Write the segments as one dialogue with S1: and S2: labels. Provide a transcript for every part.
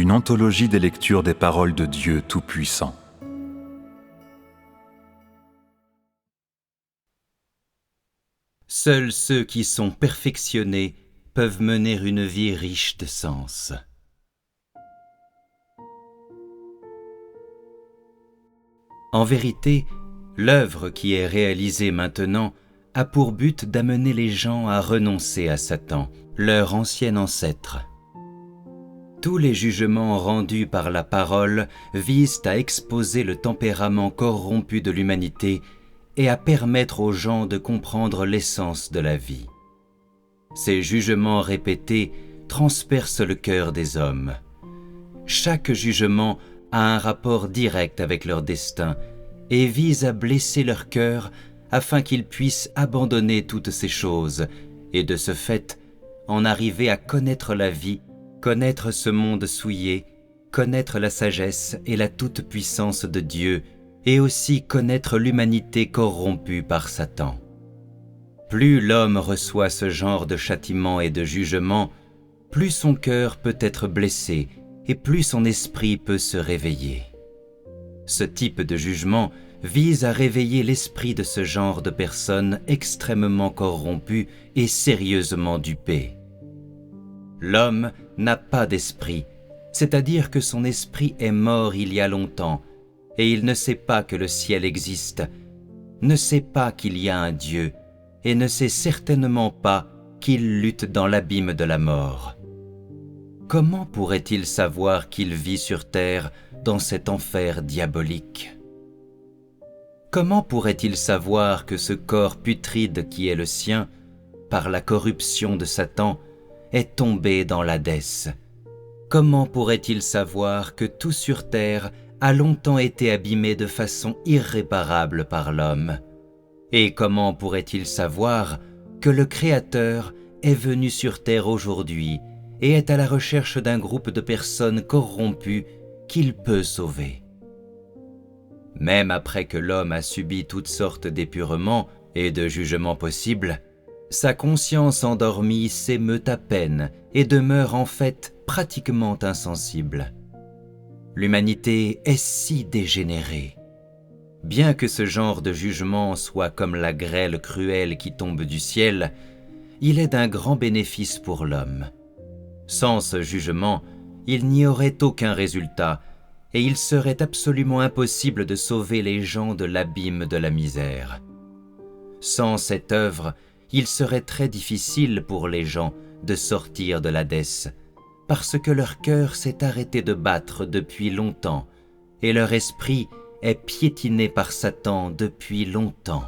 S1: une anthologie des lectures des paroles de Dieu Tout-Puissant.
S2: Seuls ceux qui sont perfectionnés peuvent mener une vie riche de sens. En vérité, l'œuvre qui est réalisée maintenant a pour but d'amener les gens à renoncer à Satan, leur ancien ancêtre. Tous les jugements rendus par la parole visent à exposer le tempérament corrompu de l'humanité et à permettre aux gens de comprendre l'essence de la vie. Ces jugements répétés transpercent le cœur des hommes. Chaque jugement a un rapport direct avec leur destin et vise à blesser leur cœur afin qu'ils puissent abandonner toutes ces choses et de ce fait en arriver à connaître la vie, connaître ce monde souillé, connaître la sagesse et la toute-puissance de Dieu et aussi connaître l'humanité corrompue par Satan. Plus l'homme reçoit ce genre de châtiment et de jugement, plus son cœur peut être blessé et plus son esprit peut se réveiller. Ce type de jugement vise à réveiller l'esprit de ce genre de personnes extrêmement corrompues et sérieusement dupées. L'homme n'a pas d'esprit, c'est-à-dire que son esprit est mort il y a longtemps, et il ne sait pas que le ciel existe, ne sait pas qu'il y a un Dieu, et ne sait certainement pas qu'il lutte dans l'abîme de la mort. Comment pourrait-il savoir qu'il vit sur terre dans cet enfer diabolique ? Comment pourrait-il savoir que ce corps putride qui est le sien, par la corruption de Satan, est tombé dans l'Hadès? Comment pourrait-il savoir que tout sur terre a longtemps été abîmé de façon irréparable par l'homme? Et comment pourrait-il savoir que le Créateur est venu sur terre aujourd'hui et est à la recherche d'un groupe de personnes corrompues qu'il peut sauver? Même après que l'homme a subi toutes sortes d'épurements et de jugements possibles, sa conscience endormie s'émeut à peine et demeure en fait pratiquement insensible. L'humanité est si dégénérée. Bien que ce genre de jugement soit comme la grêle cruelle qui tombe du ciel, il est d'un grand bénéfice pour l'homme. Sans ce jugement, il n'y aurait aucun résultat et il serait absolument impossible de sauver les gens de l'abîme de la misère. Sans cette œuvre, il serait très difficile pour les gens de sortir de l'Hadès, parce que leur cœur s'est arrêté de battre depuis longtemps et leur esprit est piétiné par Satan depuis longtemps.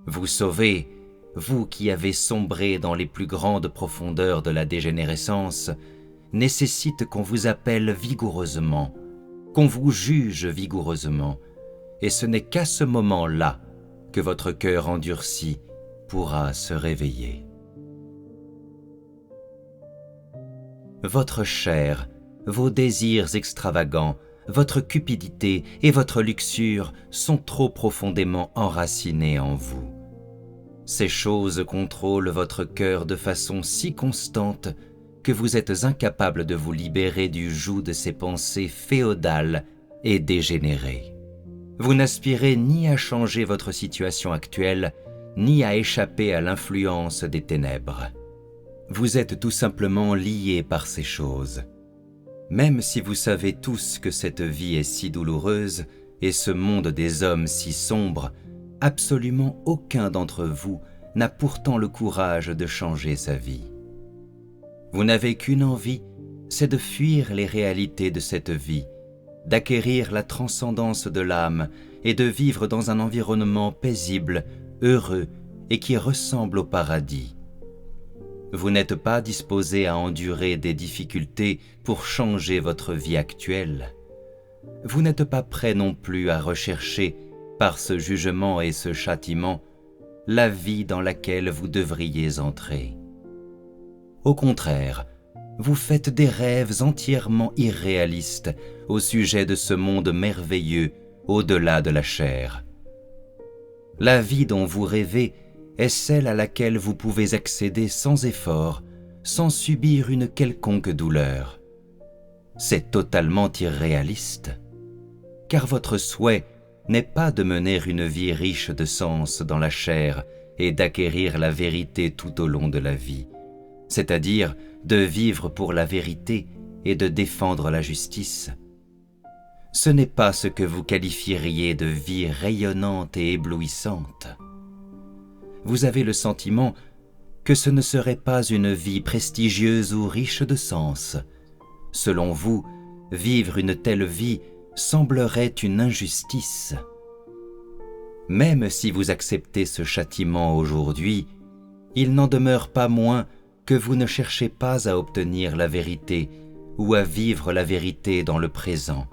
S2: Vous sauver, vous qui avez sombré dans les plus grandes profondeurs de la dégénérescence, nécessite qu'on vous appelle vigoureusement, qu'on vous juge vigoureusement, et ce n'est qu'à ce moment-là que votre cœur endurci pourra se réveiller. Votre chair, vos désirs extravagants, votre cupidité et votre luxure sont trop profondément enracinés en vous. Ces choses contrôlent votre cœur de façon si constante que vous êtes incapable de vous libérer du joug de ces pensées féodales et dégénérées. Vous n'aspirez ni à changer votre situation actuelle, ni à échapper à l'influence des ténèbres. Vous êtes tout simplement liés par ces choses. Même si vous savez tous que cette vie est si douloureuse et ce monde des hommes si sombre, absolument aucun d'entre vous n'a pourtant le courage de changer sa vie. Vous n'avez qu'une envie, c'est de fuir les réalités de cette vie, d'acquérir la transcendance de l'âme et de vivre dans un environnement paisible, heureux et qui ressemble au paradis. Vous n'êtes pas disposé à endurer des difficultés pour changer votre vie actuelle. Vous n'êtes pas prêt non plus à rechercher, par ce jugement et ce châtiment, la vie dans laquelle vous devriez entrer. Au contraire, vous faites des rêves entièrement irréalistes au sujet de ce monde merveilleux au-delà de la chair. La vie dont vous rêvez est celle à laquelle vous pouvez accéder sans effort, sans subir une quelconque douleur. C'est totalement irréaliste, car votre souhait n'est pas de mener une vie riche de sens dans la chair et d'acquérir la vérité tout au long de la vie, c'est-à-dire de vivre pour la vérité et de défendre la justice. Ce n'est pas ce que vous qualifieriez de vie rayonnante et éblouissante. Vous avez le sentiment que ce ne serait pas une vie prestigieuse ou riche de sens. Selon vous, vivre une telle vie semblerait une injustice. Même si vous acceptez ce châtiment aujourd'hui, il n'en demeure pas moins que vous ne cherchez pas à obtenir la vérité ou à vivre la vérité dans le présent,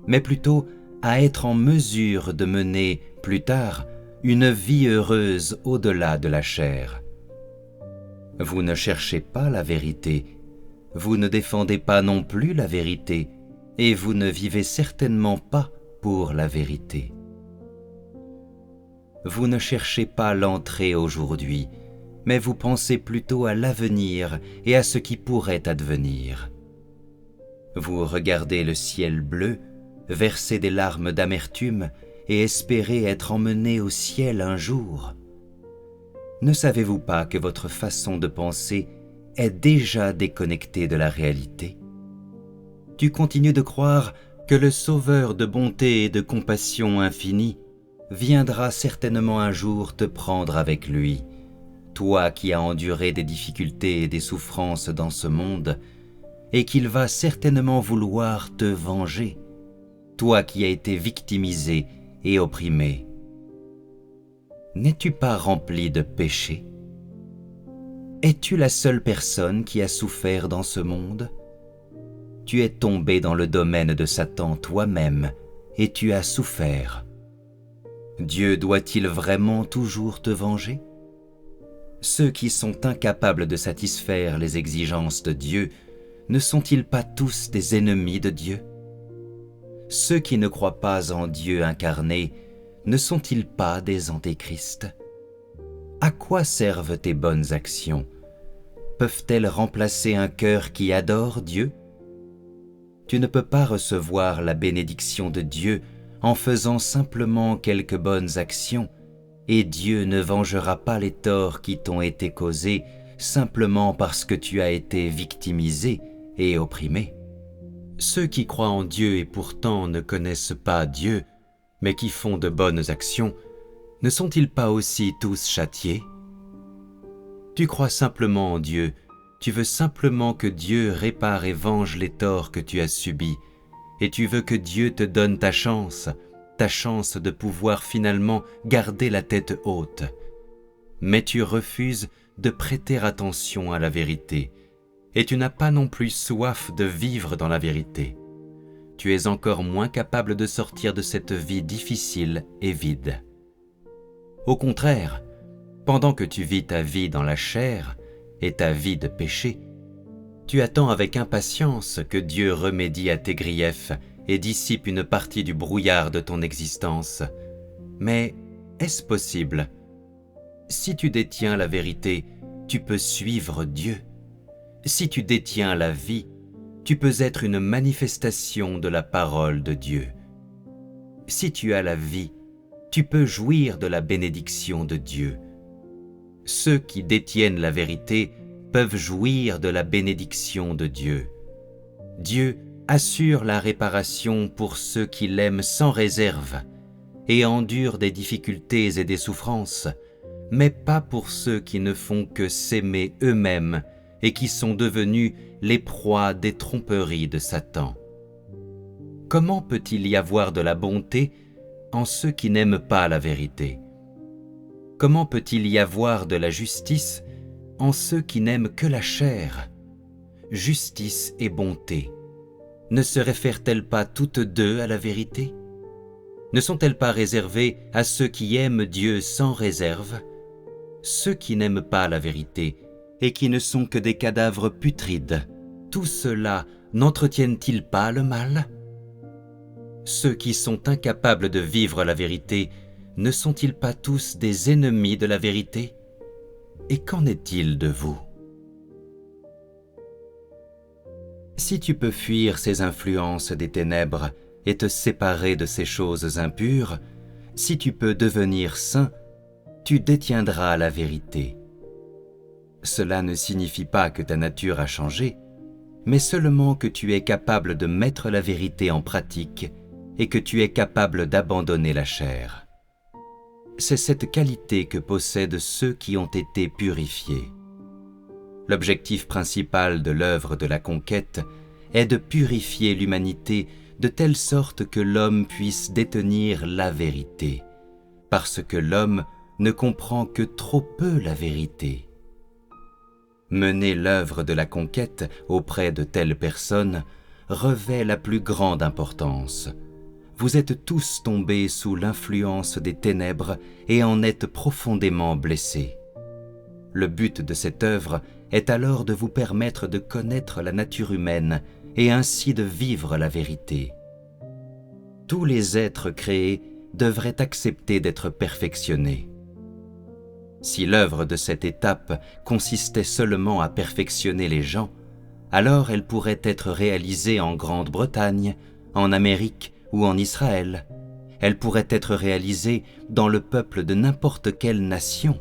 S2: mais plutôt à être en mesure de mener, plus tard, une vie heureuse au-delà de la chair. Vous ne cherchez pas la vérité, vous ne défendez pas non plus la vérité, et vous ne vivez certainement pas pour la vérité. Vous ne cherchez pas l'entrée aujourd'hui, mais vous pensez plutôt à l'avenir et à ce qui pourrait advenir. Vous regardez le ciel bleu, versez des larmes d'amertume et espérez être emmené au ciel un jour. Ne savez-vous pas que votre façon de penser est déjà déconnectée de la réalité? Tu continues de croire que le Sauveur de bonté et de compassion infinie viendra certainement un jour te prendre avec lui, toi qui as enduré des difficultés et des souffrances dans ce monde, et qu'il va certainement vouloir te venger, toi qui as été victimisé et opprimé. N'es-tu pas rempli de péché? Es-tu la seule personne qui a souffert dans ce monde? Tu es tombé dans le domaine de Satan toi-même et tu as souffert. Dieu doit-il vraiment toujours te venger? Ceux qui sont incapables de satisfaire les exigences de Dieu ne sont-ils pas tous des ennemis de Dieu? Ceux qui ne croient pas en Dieu incarné ne sont-ils pas des antéchrists? À quoi servent tes bonnes actions? Peuvent-elles remplacer un cœur qui adore Dieu? Tu ne peux pas recevoir la bénédiction de Dieu en faisant simplement quelques bonnes actions, et Dieu ne vengera pas les torts qui t'ont été causés simplement parce que tu as été victimisé et opprimé. Ceux qui croient en Dieu et pourtant ne connaissent pas Dieu, mais qui font de bonnes actions, ne sont-ils pas aussi tous châtiés? Tu crois simplement en Dieu, tu veux simplement que Dieu répare et venge les torts que tu as subis, et tu veux que Dieu te donne ta chance de pouvoir finalement garder la tête haute. Mais tu refuses de prêter attention à la vérité, et tu n'as pas non plus soif de vivre dans la vérité. Tu es encore moins capable de sortir de cette vie difficile et vide. Au contraire, pendant que tu vis ta vie dans la chair et ta vie de péché, tu attends avec impatience que Dieu remédie à tes griefs et dissipe une partie du brouillard de ton existence. Mais est-ce possible? Si tu détiens la vérité, tu peux suivre Dieu. Si tu détiens la vie, tu peux être une manifestation de la parole de Dieu. Si tu as la vie, tu peux jouir de la bénédiction de Dieu. Ceux qui détiennent la vérité peuvent jouir de la bénédiction de Dieu. Dieu assure la réparation pour ceux qui l'aiment sans réserve et endurent des difficultés et des souffrances, mais pas pour ceux qui ne font que s'aimer eux-mêmes et qui sont devenus les proies des tromperies de Satan. Comment peut-il y avoir de la bonté en ceux qui n'aiment pas la vérité? Comment peut-il y avoir de la justice en ceux qui n'aiment que la chair? Justice et bonté, ne se réfèrent-elles pas toutes deux à la vérité? Ne sont-elles pas réservées à ceux qui aiment Dieu sans réserve? Ceux qui n'aiment pas la vérité et qui ne sont que des cadavres putrides, tout cela n'entretiennent-ils pas le mal? Ceux qui sont incapables de vivre la vérité ne sont-ils pas tous des ennemis de la vérité? Et qu'en est-il de vous? Si tu peux fuir ces influences des ténèbres et te séparer de ces choses impures, si tu peux devenir saint, tu détiendras la vérité. Cela ne signifie pas que ta nature a changé, mais seulement que tu es capable de mettre la vérité en pratique et que tu es capable d'abandonner la chair. C'est cette qualité que possèdent ceux qui ont été purifiés. L'objectif principal de l'œuvre de la conquête est de purifier l'humanité de telle sorte que l'homme puisse détenir la vérité, parce que l'homme ne comprend que trop peu la vérité. Mener l'œuvre de la conquête auprès de telles personnes revêt la plus grande importance. Vous êtes tous tombés sous l'influence des ténèbres et en êtes profondément blessés. Le but de cette œuvre est alors de vous permettre de connaître la nature humaine et ainsi de vivre la vérité. Tous les êtres créés devraient accepter d'être perfectionnés. Si l'œuvre de cette étape consistait seulement à perfectionner les gens, alors elle pourrait être réalisée en Grande-Bretagne, en Amérique ou en Israël. Elle pourrait être réalisée dans le peuple de n'importe quelle nation.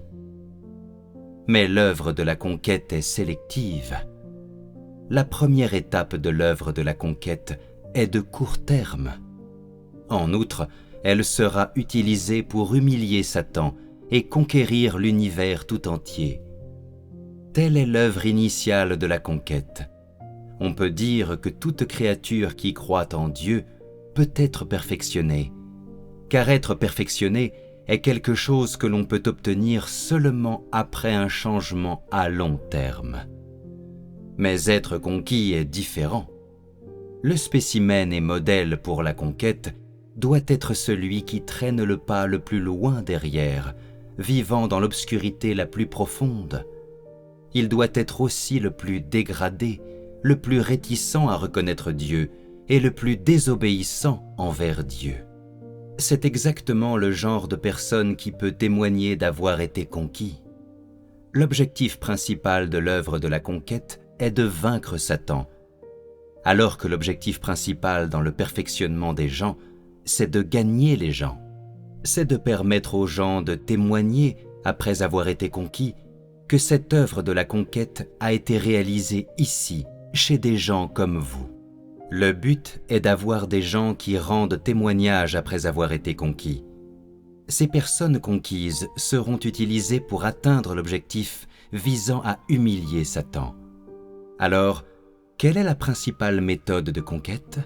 S2: Mais l'œuvre de la conquête est sélective. La première étape de l'œuvre de la conquête est de court terme. En outre, elle sera utilisée pour humilier Satan et conquérir l'univers tout entier. Telle est l'œuvre initiale de la conquête. On peut dire que toute créature qui croit en Dieu peut être perfectionnée, car être perfectionné est quelque chose que l'on peut obtenir seulement après un changement à long terme. Mais être conquis est différent. Le spécimen et modèle pour la conquête doit être celui qui traîne le pas le plus loin derrière, vivant dans l'obscurité la plus profonde. Il doit être aussi le plus dégradé, le plus réticent à reconnaître Dieu et le plus désobéissant envers Dieu. C'est exactement le genre de personne qui peut témoigner d'avoir été conquis. L'objectif principal de l'œuvre de la conquête est de vaincre Satan, alors que l'objectif principal dans le perfectionnement des gens, c'est de gagner les gens. C'est de permettre aux gens de témoigner, après avoir été conquis, que cette œuvre de la conquête a été réalisée ici, chez des gens comme vous. Le but est d'avoir des gens qui rendent témoignage après avoir été conquis. Ces personnes conquises seront utilisées pour atteindre l'objectif visant à humilier Satan. Alors, quelle est la principale méthode de conquête?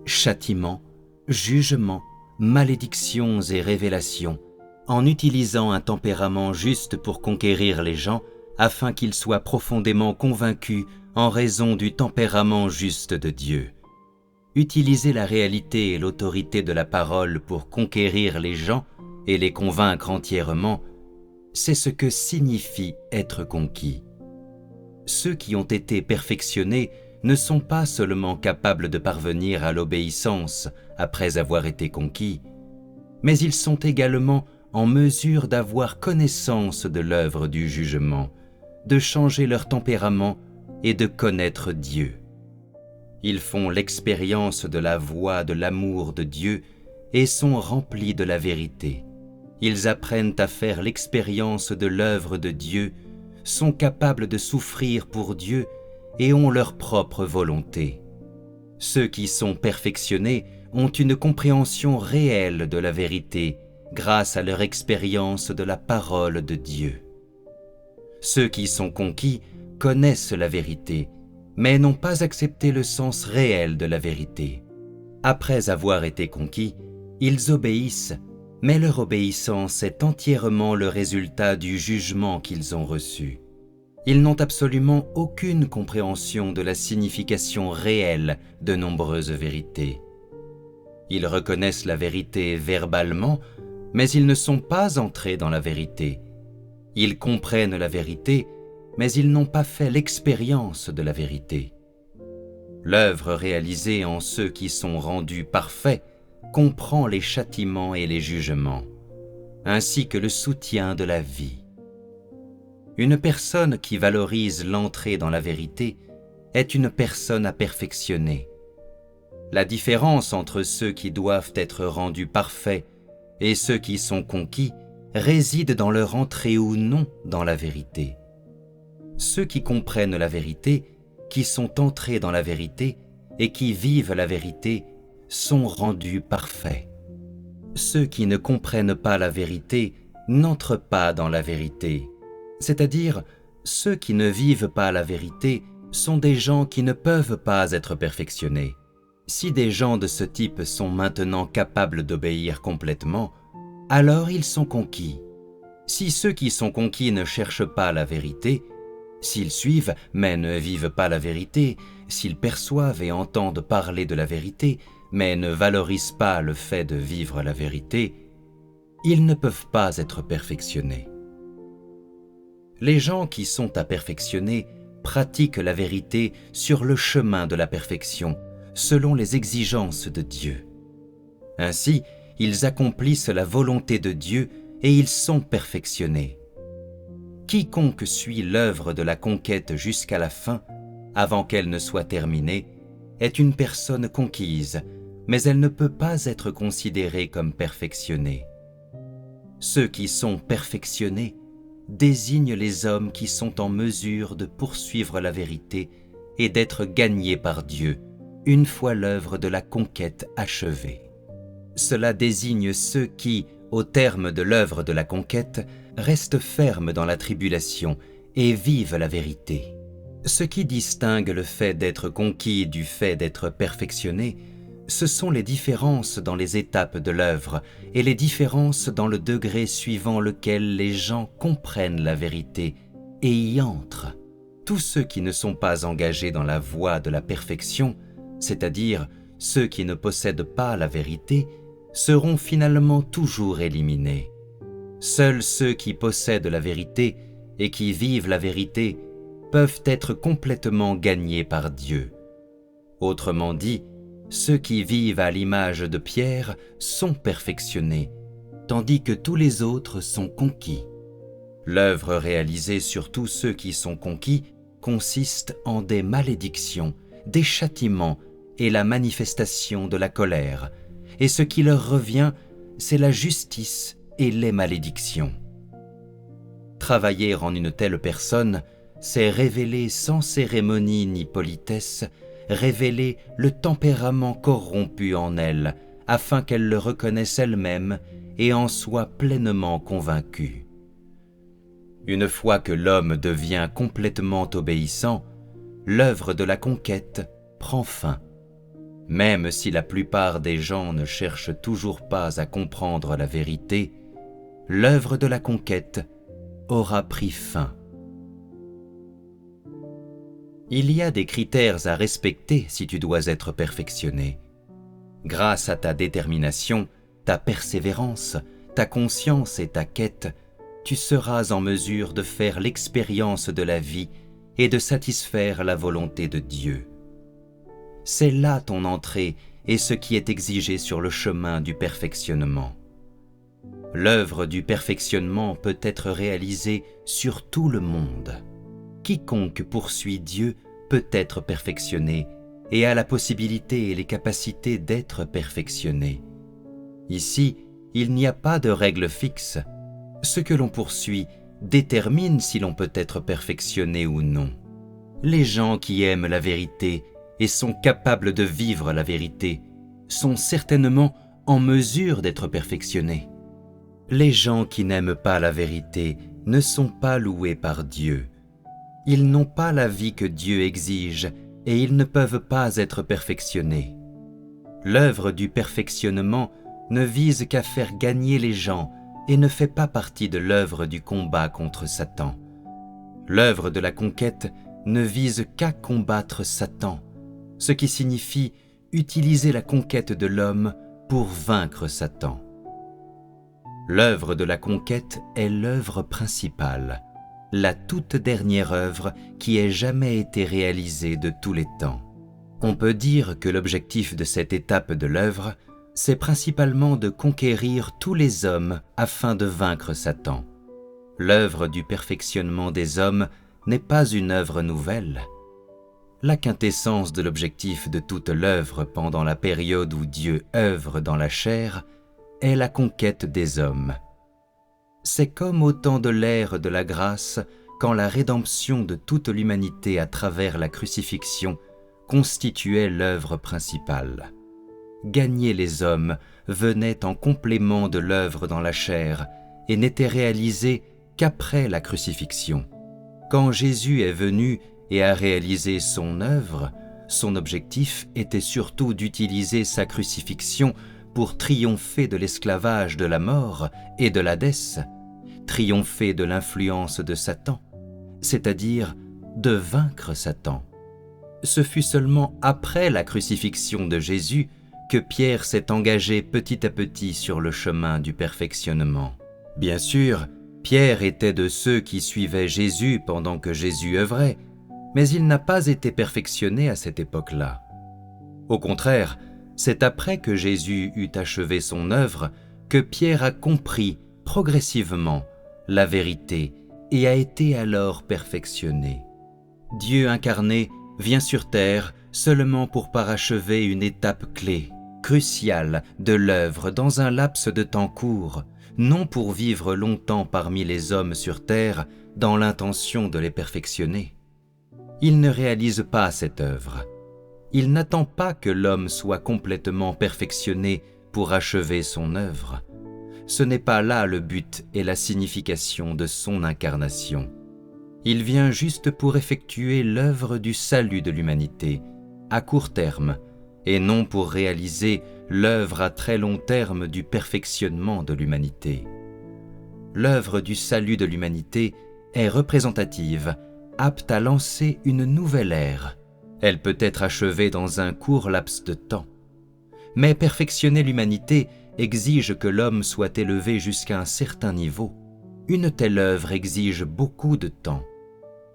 S2: Châtiment, jugement, malédictions et révélations, en utilisant un tempérament juste pour conquérir les gens afin qu'ils soient profondément convaincus en raison du tempérament juste de Dieu. Utiliser la réalité et l'autorité de la parole pour conquérir les gens et les convaincre entièrement, c'est ce que signifie être conquis. Ceux qui ont été perfectionnés ne sont pas seulement capables de parvenir à l'obéissance après avoir été conquis, mais ils sont également en mesure d'avoir connaissance de l'œuvre du jugement, de changer leur tempérament et de connaître Dieu. Ils font l'expérience de la voie de l'amour de Dieu et sont remplis de la vérité. Ils apprennent à faire l'expérience de l'œuvre de Dieu, sont capables de souffrir pour Dieu et ont leur propre volonté. Ceux qui sont perfectionnés ont une compréhension réelle de la vérité grâce à leur expérience de la parole de Dieu. Ceux qui sont conquis connaissent la vérité, mais n'ont pas accepté le sens réel de la vérité. Après avoir été conquis, ils obéissent, mais leur obéissance est entièrement le résultat du jugement qu'ils ont reçu. Ils n'ont absolument aucune compréhension de la signification réelle de nombreuses vérités. Ils reconnaissent la vérité verbalement, mais ils ne sont pas entrés dans la vérité. Ils comprennent la vérité, mais ils n'ont pas fait l'expérience de la vérité. L'œuvre réalisée en ceux qui sont rendus parfaits comprend les châtiments et les jugements, ainsi que le soutien de la vie. Une personne qui valorise l'entrée dans la vérité est une personne à perfectionner. La différence entre ceux qui doivent être rendus parfaits et ceux qui sont conquis réside dans leur entrée ou non dans la vérité. Ceux qui comprennent la vérité, qui sont entrés dans la vérité et qui vivent la vérité sont rendus parfaits. Ceux qui ne comprennent pas la vérité n'entrent pas dans la vérité, c'est-à-dire ceux qui ne vivent pas la vérité sont des gens qui ne peuvent pas être perfectionnés. Si des gens de ce type sont maintenant capables d'obéir complètement, alors ils sont conquis. Si ceux qui sont conquis ne cherchent pas la vérité, s'ils suivent mais ne vivent pas la vérité, s'ils perçoivent et entendent parler de la vérité, mais ne valorisent pas le fait de vivre la vérité, ils ne peuvent pas être perfectionnés. Les gens qui sont à perfectionner pratiquent la vérité sur le chemin de la perfection, selon les exigences de Dieu. Ainsi, ils accomplissent la volonté de Dieu et ils sont perfectionnés. Quiconque suit l'œuvre de la conquête jusqu'à la fin, avant qu'elle ne soit terminée, est une personne conquise, mais elle ne peut pas être considérée comme perfectionnée. Ceux qui sont perfectionnés désignent les hommes qui sont en mesure de poursuivre la vérité et d'être gagnés par Dieu une fois l'œuvre de la conquête achevée. Cela désigne ceux qui, au terme de l'œuvre de la conquête, restent fermes dans la tribulation et vivent la vérité. Ce qui distingue le fait d'être conquis du fait d'être perfectionné, ce sont les différences dans les étapes de l'œuvre et les différences dans le degré suivant lequel les gens comprennent la vérité et y entrent. Tous ceux qui ne sont pas engagés dans la voie de la perfection, c'est-à-dire ceux qui ne possèdent pas la vérité, seront finalement toujours éliminés. Seuls ceux qui possèdent la vérité et qui vivent la vérité peuvent être complètement gagnés par Dieu. Autrement dit, ceux qui vivent à l'image de Pierre sont perfectionnés, tandis que tous les autres sont conquis. L'œuvre réalisée sur tous ceux qui sont conquis consiste en des malédictions, des châtiments et la manifestation de la colère, et ce qui leur revient, c'est la justice et les malédictions. Travailler en une telle personne, c'est révéler sans cérémonie ni politesse, révéler le tempérament corrompu en elle, afin qu'elle le reconnaisse elle-même et en soit pleinement convaincue. Une fois que l'homme devient complètement obéissant, l'œuvre de la conquête prend fin. Même si la plupart des gens ne cherchent toujours pas à comprendre la vérité, l'œuvre de la conquête aura pris fin. Il y a des critères à respecter si tu dois être perfectionné. Grâce à ta détermination, ta persévérance, ta conscience et ta quête, tu seras en mesure de faire l'expérience de la vie et de satisfaire la volonté de Dieu. C'est là ton entrée et ce qui est exigé sur le chemin du perfectionnement. L'œuvre du perfectionnement peut être réalisée sur tout le monde. Quiconque poursuit Dieu peut être perfectionné et a la possibilité et les capacités d'être perfectionné. Ici, il n'y a pas de règle fixe. Ce que l'on poursuit détermine si l'on peut être perfectionné ou non. Les gens qui aiment la vérité et sont capables de vivre la vérité sont certainement en mesure d'être perfectionnés. Les gens qui n'aiment pas la vérité ne sont pas loués par Dieu. Ils n'ont pas la vie que Dieu exige et ils ne peuvent pas être perfectionnés. L'œuvre du perfectionnement ne vise qu'à faire gagner les gens et ne fait pas partie de l'œuvre du combat contre Satan. L'œuvre de la conquête ne vise qu'à combattre Satan, ce qui signifie utiliser la conquête de l'homme pour vaincre Satan. L'œuvre de la conquête est l'œuvre principale, la toute dernière œuvre qui ait jamais été réalisée de tous les temps. On peut dire que l'objectif de cette étape de l'œuvre, c'est principalement de conquérir tous les hommes afin de vaincre Satan. L'œuvre du perfectionnement des hommes n'est pas une œuvre nouvelle. La quintessence de l'objectif de toute l'œuvre pendant la période où Dieu œuvre dans la chair est la conquête des hommes. C'est comme au temps de l'ère de la grâce, quand la rédemption de toute l'humanité à travers la crucifixion constituait l'œuvre principale. Gagner les hommes venait en complément de l'œuvre dans la chair et n'était réalisé qu'après la crucifixion. Quand Jésus est venu et a réalisé son œuvre, son objectif était surtout d'utiliser sa crucifixion pour triompher de l'esclavage de la mort et de l'Hadès, triompher de l'influence de Satan, c'est-à-dire de vaincre Satan. Ce fut seulement après la crucifixion de Jésus que Pierre s'est engagé petit à petit sur le chemin du perfectionnement. Bien sûr, Pierre était de ceux qui suivaient Jésus pendant que Jésus œuvrait, mais il n'a pas été perfectionné à cette époque-là. Au contraire, c'est après que Jésus eut achevé son œuvre que Pierre a compris progressivement la vérité et a été alors perfectionné. Dieu incarné vient sur terre seulement pour parachever une étape clé, cruciale de l'œuvre dans un laps de temps court, non pour vivre longtemps parmi les hommes sur terre dans l'intention de les perfectionner. Il ne réalise pas cette œuvre. Il n'attend pas que l'homme soit complètement perfectionné pour achever son œuvre. Ce n'est pas là le but et la signification de son incarnation. Il vient juste pour effectuer l'œuvre du salut de l'humanité, à court terme, et non pour réaliser l'œuvre à très long terme du perfectionnement de l'humanité. L'œuvre du salut de l'humanité est représentative, apte à lancer une nouvelle ère. Elle peut être achevée dans un court laps de temps. Mais perfectionner l'humanité exige que l'homme soit élevé jusqu'à un certain niveau. Une telle œuvre exige beaucoup de temps.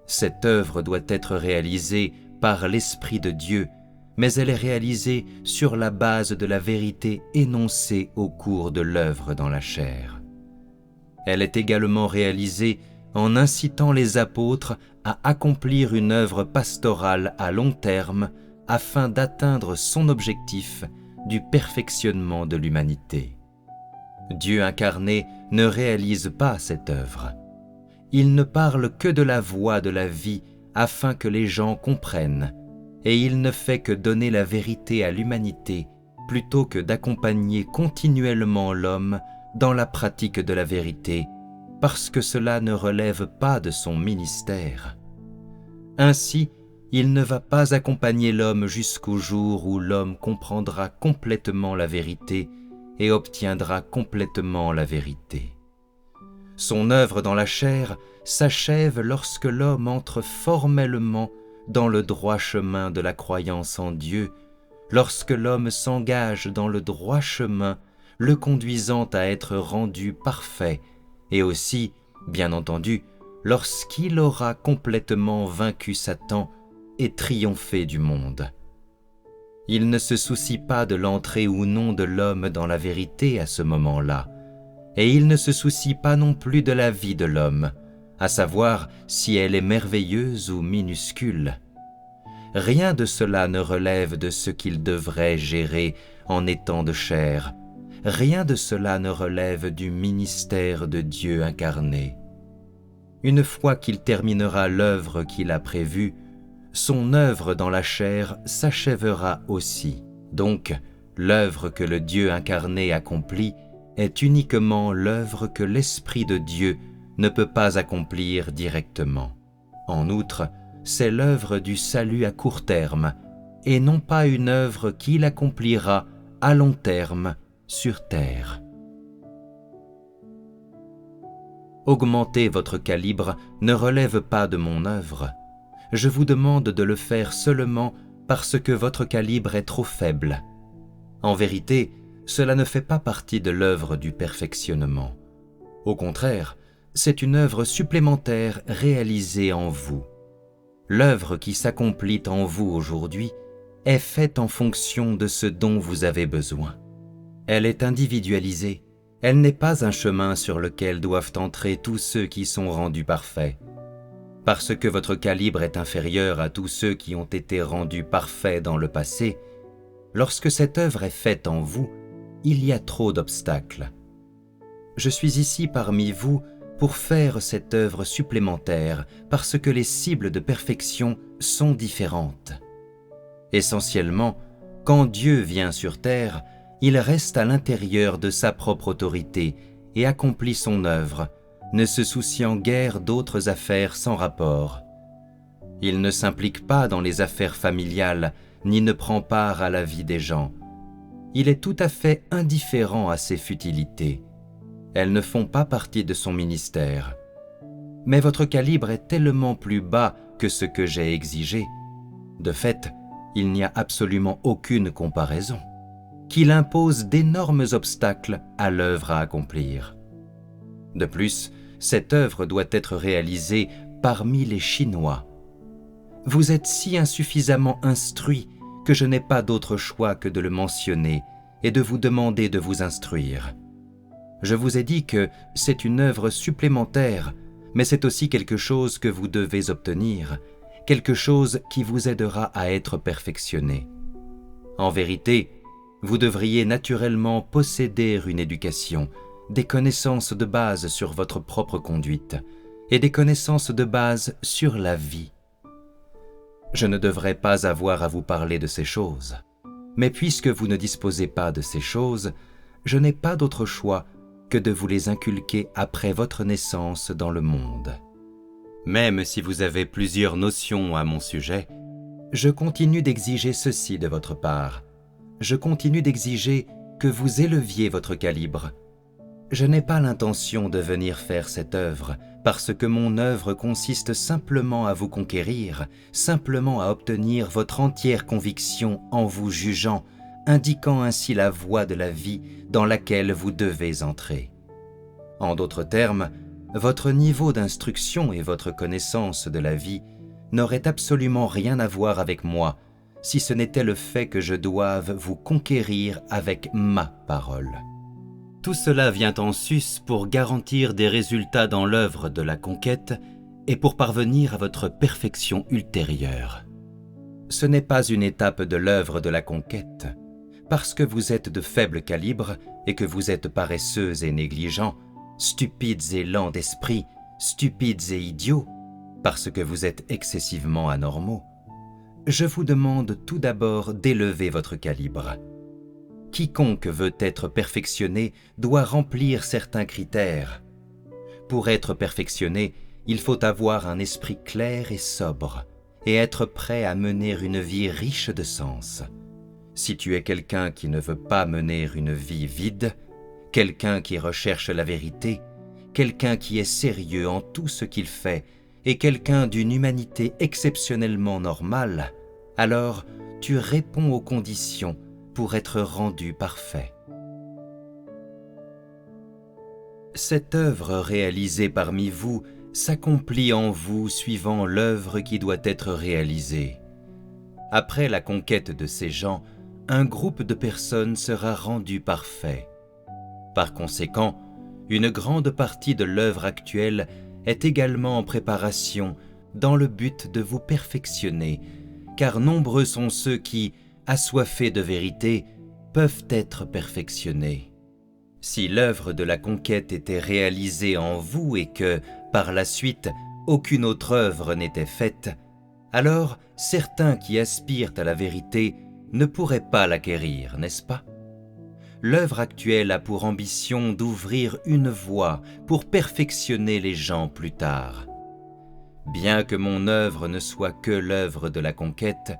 S2: Cette œuvre doit être réalisée par l'Esprit de Dieu, mais elle est réalisée sur la base de la vérité énoncée au cours de l'œuvre dans la chair. Elle est également réalisée en incitant les apôtres à accomplir une œuvre pastorale à long terme afin d'atteindre son objectif du perfectionnement de l'humanité. Dieu incarné ne réalise pas cette œuvre. Il ne parle que de la voie de la vie afin que les gens comprennent, et il ne fait que donner la vérité à l'humanité plutôt que d'accompagner continuellement l'homme dans la pratique de la vérité, parce que cela ne relève pas de son ministère. Ainsi, il ne va pas accompagner l'homme jusqu'au jour où l'homme comprendra complètement la vérité et obtiendra complètement la vérité. Son œuvre dans la chair s'achève lorsque l'homme entre formellement dans le droit chemin de la croyance en Dieu, lorsque l'homme s'engage dans le droit chemin, le conduisant à être rendu parfait, et aussi, bien entendu, lorsqu'il aura complètement vaincu Satan et triomphé du monde. Il ne se soucie pas de l'entrée ou non de l'homme dans la vérité à ce moment-là, et il ne se soucie pas non plus de la vie de l'homme, à savoir si elle est merveilleuse ou minuscule. Rien de cela ne relève de ce qu'il devrait gérer en étant de chair. Rien de cela ne relève du ministère de Dieu incarné. Une fois qu'il terminera l'œuvre qu'il a prévue, son œuvre dans la chair s'achèvera aussi. Donc, l'œuvre que le Dieu incarné accomplit est uniquement l'œuvre que l'Esprit de Dieu ne peut pas accomplir directement. En outre, c'est l'œuvre du salut à court terme, et non pas une œuvre qu'il accomplira à long terme sur terre. Augmenter votre calibre ne relève pas de mon œuvre. Je vous demande de le faire seulement parce que votre calibre est trop faible. En vérité, cela ne fait pas partie de l'œuvre du perfectionnement. Au contraire, c'est une œuvre supplémentaire réalisée en vous. L'œuvre qui s'accomplit en vous aujourd'hui est faite en fonction de ce dont vous avez besoin. Elle est individualisée. Elle n'est pas un chemin sur lequel doivent entrer tous ceux qui sont rendus parfaits. Parce que votre calibre est inférieur à tous ceux qui ont été rendus parfaits dans le passé, lorsque cette œuvre est faite en vous, il y a trop d'obstacles. Je suis ici parmi vous pour faire cette œuvre supplémentaire parce que les cibles de perfection sont différentes. Essentiellement, quand Dieu vient sur terre, il reste à l'intérieur de sa propre autorité et accomplit son œuvre, ne se souciant guère d'autres affaires sans rapport. Il ne s'implique pas dans les affaires familiales, ni ne prend part à la vie des gens. Il est tout à fait indifférent à ces futilités. Elles ne font pas partie de son ministère. Mais votre calibre est tellement plus bas que ce que j'ai exigé. De fait, il n'y a absolument aucune comparaison, qu'il impose d'énormes obstacles à l'œuvre à accomplir. De plus, cette œuvre doit être réalisée parmi les Chinois. Vous êtes si insuffisamment instruits que je n'ai pas d'autre choix que de le mentionner et de vous demander de vous instruire. Je vous ai dit que c'est une œuvre supplémentaire, mais c'est aussi quelque chose que vous devez obtenir, quelque chose qui vous aidera à être perfectionné. En vérité, vous devriez naturellement posséder une éducation, des connaissances de base sur votre propre conduite et des connaissances de base sur la vie. Je ne devrais pas avoir à vous parler de ces choses, mais puisque vous ne disposez pas de ces choses, je n'ai pas d'autre choix que de vous les inculquer après votre naissance dans le monde. Même si vous avez plusieurs notions à mon sujet, je continue d'exiger ceci de votre part. Je continue d'exiger que vous éleviez votre calibre. Je n'ai pas l'intention de venir faire cette œuvre, parce que mon œuvre consiste simplement à vous conquérir, simplement à obtenir votre entière conviction en vous jugeant, indiquant ainsi la voie de la vie dans laquelle vous devez entrer. En d'autres termes, votre niveau d'instruction et votre connaissance de la vie n'auraient absolument rien à voir avec moi, si ce n'était le fait que je doive vous conquérir avec ma parole. Tout cela vient en sus pour garantir des résultats dans l'œuvre de la conquête et pour parvenir à votre perfection ultérieure. Ce n'est pas une étape de l'œuvre de la conquête. Parce que vous êtes de faible calibre et que vous êtes paresseux et négligents, stupides et lents d'esprit, stupides et idiots, parce que vous êtes excessivement anormaux, je vous demande tout d'abord d'élever votre calibre. Quiconque veut être perfectionné doit remplir certains critères. Pour être perfectionné, il faut avoir un esprit clair et sobre, et être prêt à mener une vie riche de sens. Si tu es quelqu'un qui ne veut pas mener une vie vide, quelqu'un qui recherche la vérité, quelqu'un qui est sérieux en tout ce qu'il fait, et quelqu'un d'une humanité exceptionnellement normale, alors tu réponds aux conditions pour être rendu parfait. Cette œuvre réalisée parmi vous s'accomplit en vous suivant l'œuvre qui doit être réalisée. Après la conquête de ces gens, un groupe de personnes sera rendu parfait. Par conséquent, une grande partie de l'œuvre actuelle est également en préparation dans le but de vous perfectionner, car nombreux sont ceux qui, assoiffés de vérité, peuvent être perfectionnés. Si l'œuvre de la conquête était réalisée en vous et que, par la suite, aucune autre œuvre n'était faite, alors certains qui aspirent à la vérité ne pourraient pas l'acquérir, n'est-ce pas? L'œuvre actuelle a pour ambition d'ouvrir une voie pour perfectionner les gens plus tard. Bien que mon œuvre ne soit que l'œuvre de la conquête,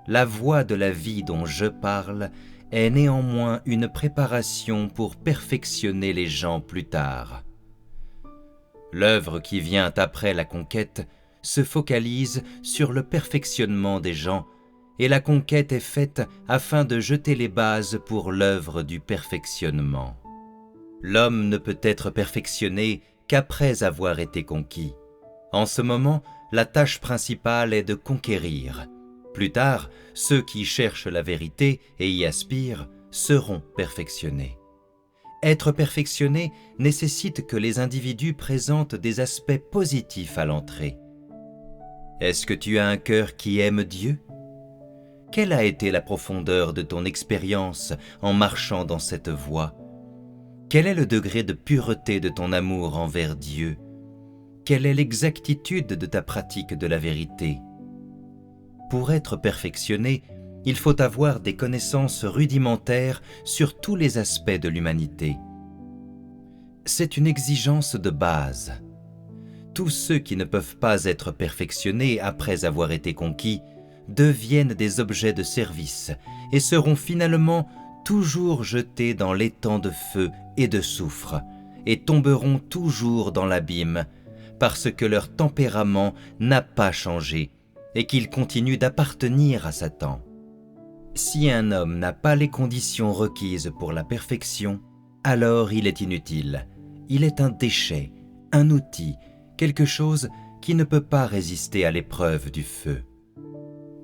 S2: la voie de la vie dont je parle est néanmoins une préparation pour perfectionner les gens plus tard. L'œuvre qui vient après la conquête se focalise sur le perfectionnement des gens, et la conquête est faite afin de jeter les bases pour l'œuvre du perfectionnement. L'homme ne peut être perfectionné qu'après avoir été conquis. En ce moment, la tâche principale est de conquérir. Plus tard, ceux qui cherchent la vérité et y aspirent seront perfectionnés. Être perfectionné nécessite que les individus présentent des aspects positifs à l'entrée. Est-ce que tu as un cœur qui aime Dieu? Quelle a été la profondeur de ton expérience en marchant dans cette voie? Quel est le degré de pureté de ton amour envers Dieu? Quelle est l'exactitude de ta pratique de la vérité? Pour être perfectionné, il faut avoir des connaissances rudimentaires sur tous les aspects de l'humanité. C'est une exigence de base. Tous ceux qui ne peuvent pas être perfectionnés après avoir été conquis deviennent des objets de service et seront finalement toujours jetés dans l'étang de feu et de soufre et tomberont toujours dans l'abîme parce que leur tempérament n'a pas changé et qu'ils continuent d'appartenir à Satan. Si un homme n'a pas les conditions requises pour la perfection, alors il est inutile. Il est un déchet, un outil, quelque chose qui ne peut pas résister à l'épreuve du feu.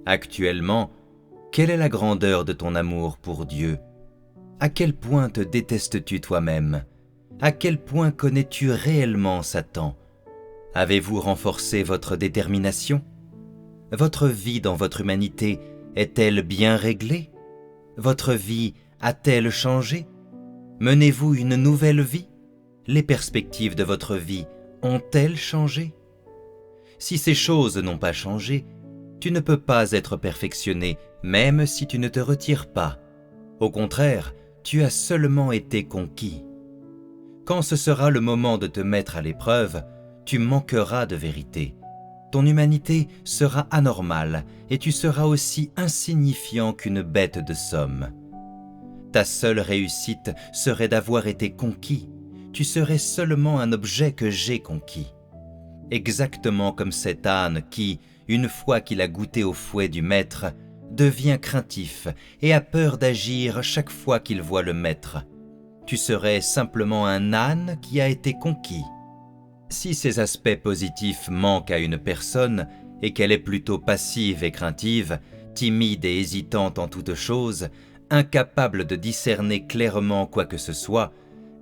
S2: Actuellement, quelle est la grandeur de ton amour pour Dieu? À quel point te détestes-tu toi-même? À quel point connais-tu réellement Satan? Avez-vous renforcé votre détermination? Votre vie dans votre humanité est-elle bien réglée? Votre vie a-t-elle changé? Menez-vous une nouvelle vie? Les perspectives de votre vie ont-elles changé? Si ces choses n'ont pas changé, tu ne peux pas être perfectionné, même si tu ne te retires pas. Au contraire, tu as seulement été conquis. Quand ce sera le moment de te mettre à l'épreuve, tu manqueras de vérité. Ton humanité sera anormale et tu seras aussi insignifiant qu'une bête de somme. Ta seule réussite serait d'avoir été conquis. Tu serais seulement un objet que j'ai conquis. Exactement comme cet âne qui, une fois qu'il a goûté au fouet du maître, devient craintif et a peur d'agir chaque fois qu'il voit le maître. Tu serais simplement un âne qui a été conquis. Si ces aspects positifs manquent à une personne et qu'elle est plutôt passive et craintive, timide et hésitante en toutes choses, incapable de discerner clairement quoi que ce soit,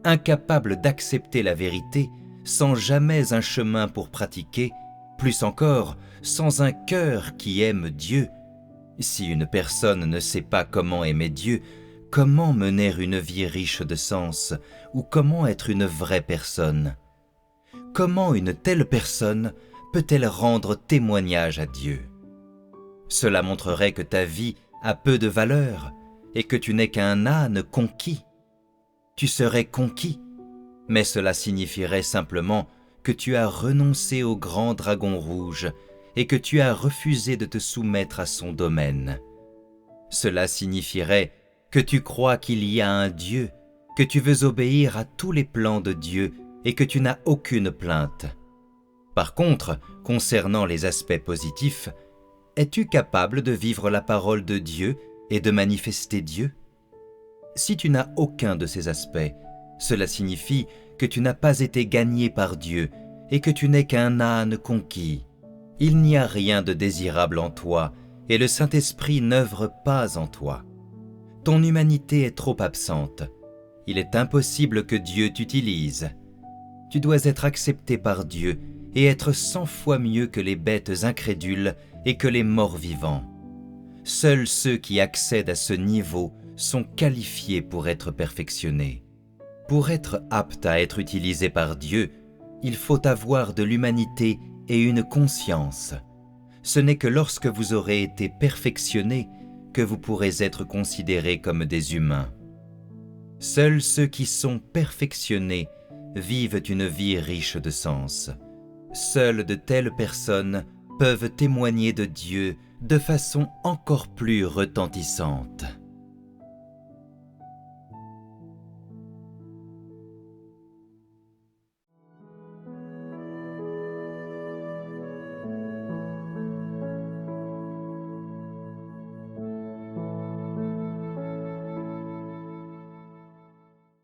S2: incapable d'accepter la vérité, sans jamais un chemin pour pratiquer, plus encore, sans un cœur qui aime Dieu. Si une personne ne sait pas comment aimer Dieu, comment mener une vie riche de sens, ou comment être une vraie personne? Comment une telle personne peut-elle rendre témoignage à Dieu? Cela montrerait que ta vie a peu de valeur et que tu n'es qu'un âne conquis. Tu serais conquis, mais cela signifierait simplement que tu as renoncé au grand dragon rouge et que tu as refusé de te soumettre à son domaine. Cela signifierait que tu crois qu'il y a un Dieu, que tu veux obéir à tous les plans de Dieu et que tu n'as aucune plainte. Par contre, concernant les aspects positifs, es-tu capable de vivre la parole de Dieu et de manifester Dieu? Si tu n'as aucun de ces aspects, cela signifie que tu n'as pas été gagné par Dieu et que tu n'es qu'un âne conquis. Il n'y a rien de désirable en toi et le Saint-Esprit n'œuvre pas en toi. Ton humanité est trop absente. Il est impossible que Dieu t'utilise. Tu dois être accepté par Dieu et être 100 fois mieux que les bêtes incrédules et que les morts vivants. Seuls ceux qui accèdent à ce niveau sont qualifiés pour être perfectionnés. Pour être apte à être utilisé par Dieu, il faut avoir de l'humanité et une conscience. Ce n'est que lorsque vous aurez été perfectionné que vous pourrez être considérés comme des humains. Seuls ceux qui sont perfectionnés vivent une vie riche de sens. Seules de telles personnes peuvent témoigner de Dieu de façon encore plus retentissante.